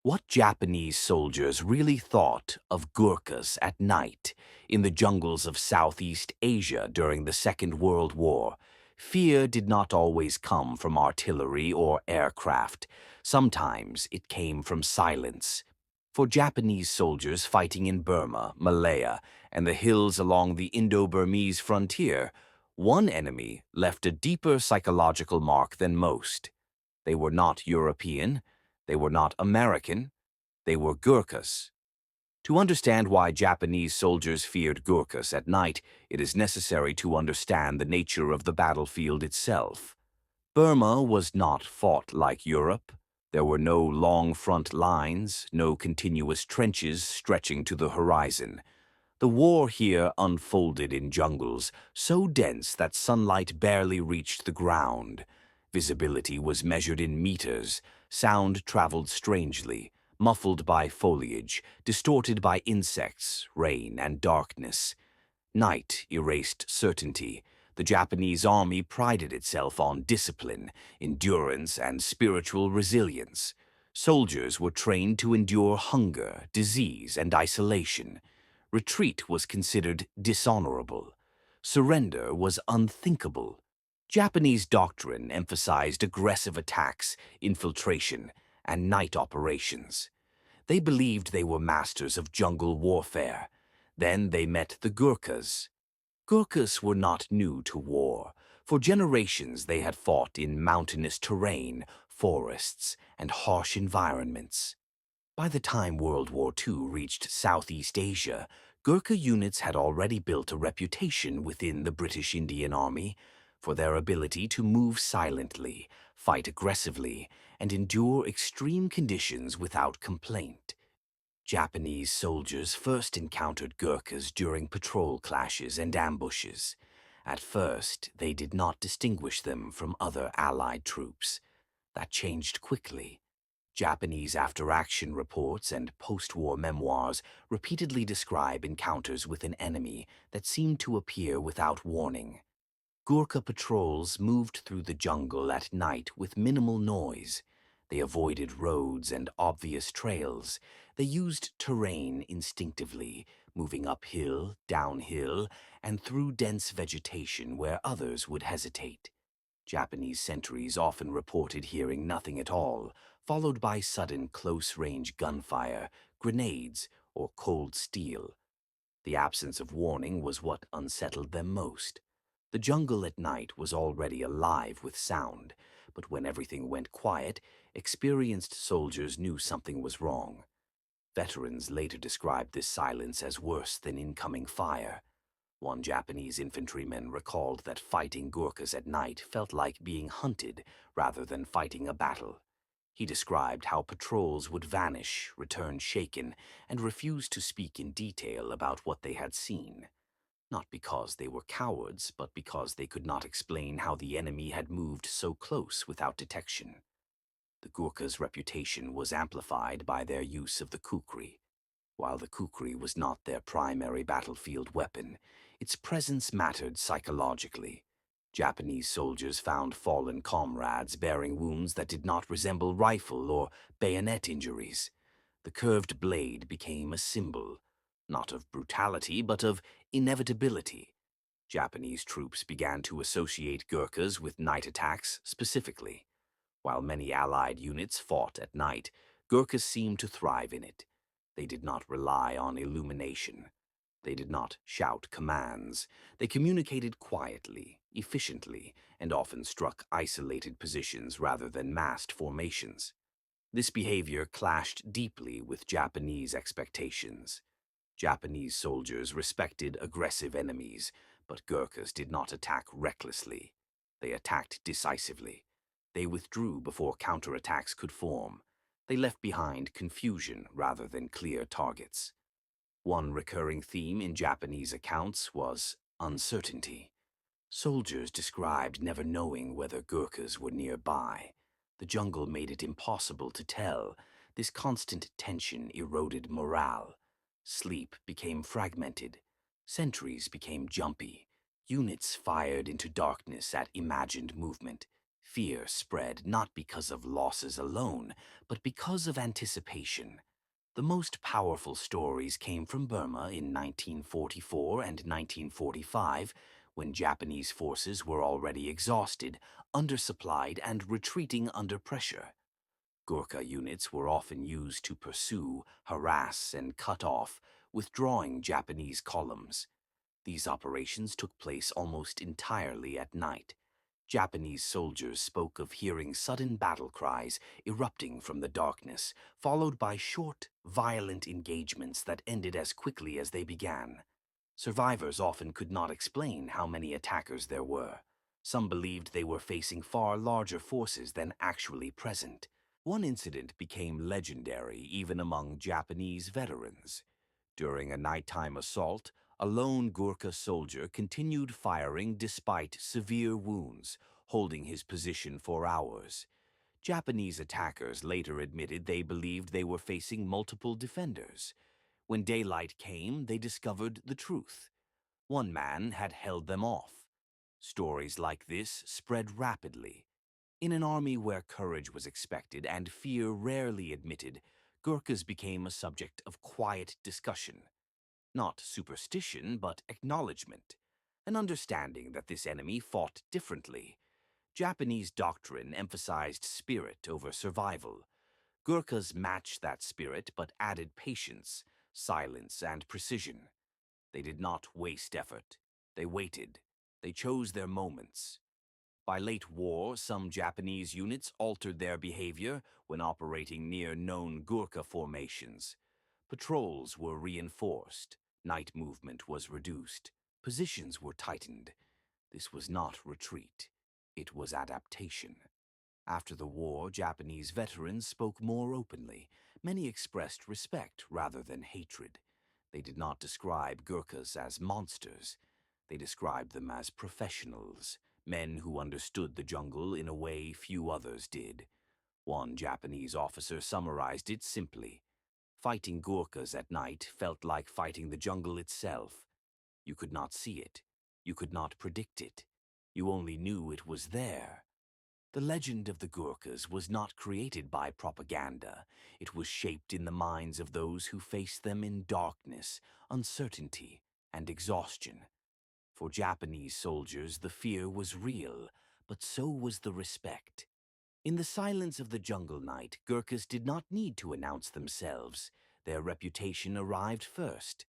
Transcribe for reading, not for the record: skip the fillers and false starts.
What Japanese soldiers really thought of Gurkhas at night in the jungles of Southeast Asia during the Second World War. Fear did not always come from artillery or aircraft. Sometimes it came from silence. For Japanese soldiers fighting in Burma, Malaya, and the hills along the Indo-Burmese frontier, one enemy left a deeper psychological mark than most. They were not European. They were not American. They were Gurkhas. To understand why Japanese soldiers feared Gurkhas at night, it is necessary to understand the nature of the battlefield itself. Burma was not fought like Europe. There were no long front lines, no continuous trenches stretching to the horizon. The war here unfolded in jungles so dense that sunlight barely reached the ground. Visibility was measured in meters. Sound traveled strangely, muffled by foliage, distorted by insects, rain, and darkness. Night erased certainty. The Japanese army prided itself on discipline, endurance, and spiritual resilience. Soldiers were trained to endure hunger, disease, and isolation. Retreat was considered dishonorable. Surrender was unthinkable. Japanese doctrine emphasized aggressive attacks, infiltration, and night operations. They believed they were masters of jungle warfare. Then they met the Gurkhas. Gurkhas were not new to war. For generations they had fought in mountainous terrain, forests, and harsh environments. By the time World War II reached Southeast Asia, Gurkha units had already built a reputation within the British Indian Army for their ability to move silently, fight aggressively, and endure extreme conditions without complaint. Japanese soldiers first encountered Gurkhas during patrol clashes and ambushes. At first, they did not distinguish them from other Allied troops. That changed quickly. Japanese after-action reports and post-war memoirs repeatedly describe encounters with an enemy that seemed to appear without warning. Gurkha patrols moved through the jungle at night with minimal noise. They avoided roads and obvious trails. They used terrain instinctively, moving uphill, downhill, and through dense vegetation where others would hesitate. Japanese sentries often reported hearing nothing at all, followed by sudden close-range gunfire, grenades, or cold steel. The absence of warning was what unsettled them most. The jungle at night was already alive with sound, but when everything went quiet, experienced soldiers knew something was wrong. Veterans later described this silence as worse than incoming fire. One Japanese infantryman recalled that fighting Gurkhas at night felt like being hunted rather than fighting a battle. He described how patrols would vanish, return shaken, and refuse to speak in detail about what they had seen. Not because they were cowards, but because they could not explain how the enemy had moved so close without detection. The Gurkhas' reputation was amplified by their use of the kukri. While the kukri was not their primary battlefield weapon, its presence mattered psychologically. Japanese soldiers found fallen comrades bearing wounds that did not resemble rifle or bayonet injuries. The curved blade became a symbol, not of brutality, but of inevitability. Japanese troops began to associate Gurkhas with night attacks specifically. While many Allied units fought at night, Gurkhas seemed to thrive in it. They did not rely on illumination. They did not shout commands. They communicated quietly, efficiently, and often struck isolated positions rather than massed formations. This behavior clashed deeply with Japanese expectations. Japanese soldiers respected aggressive enemies, but Gurkhas did not attack recklessly. They attacked decisively. They withdrew before counterattacks could form. They left behind confusion rather than clear targets. One recurring theme in Japanese accounts was uncertainty. Soldiers described never knowing whether Gurkhas were nearby. The jungle made it impossible to tell. This constant tension eroded morale. Sleep became fragmented. Sentries became jumpy. Units fired into darkness at imagined movement. Fear spread not because of losses alone, but because of anticipation. The most powerful stories came from Burma in 1944 and 1945, when Japanese forces were already exhausted, undersupplied, and retreating under pressure. Gurkha units were often used to pursue, harass, and cut off withdrawing Japanese columns. These operations took place almost entirely at night. Japanese soldiers spoke of hearing sudden battle cries erupting from the darkness, followed by short, violent engagements that ended as quickly as they began. Survivors often could not explain how many attackers there were. Some believed they were facing far larger forces than actually present. One incident became legendary even among Japanese veterans. During a nighttime assault, a lone Gurkha soldier continued firing despite severe wounds, holding his position for hours. Japanese attackers later admitted they believed they were facing multiple defenders. When daylight came, they discovered the truth. One man had held them off. Stories like this spread rapidly. In an army where courage was expected and fear rarely admitted, Gurkhas became a subject of quiet discussion. Not superstition, but acknowledgement. An understanding that this enemy fought differently. Japanese doctrine emphasized spirit over survival. Gurkhas matched that spirit but added patience, silence, and precision. They did not waste effort. They waited. They chose their moments. By late war, some Japanese units altered their behavior when operating near known Gurkha formations. Patrols were reinforced, night movement was reduced, positions were tightened. This was not retreat. It was adaptation. After the war, Japanese veterans spoke more openly. Many expressed respect rather than hatred. They did not describe Gurkhas as monsters. They described them as professionals, men who understood the jungle in a way few others did. One Japanese officer summarized it simply. Fighting Gurkhas at night felt like fighting the jungle itself. You could not see it. You could not predict it. You only knew it was there. The legend of the Gurkhas was not created by propaganda. It was shaped in the minds of those who faced them in darkness, uncertainty, and exhaustion. For Japanese soldiers, the fear was real, but so was the respect. In the silence of the jungle night, Gurkhas did not need to announce themselves. Their reputation arrived first.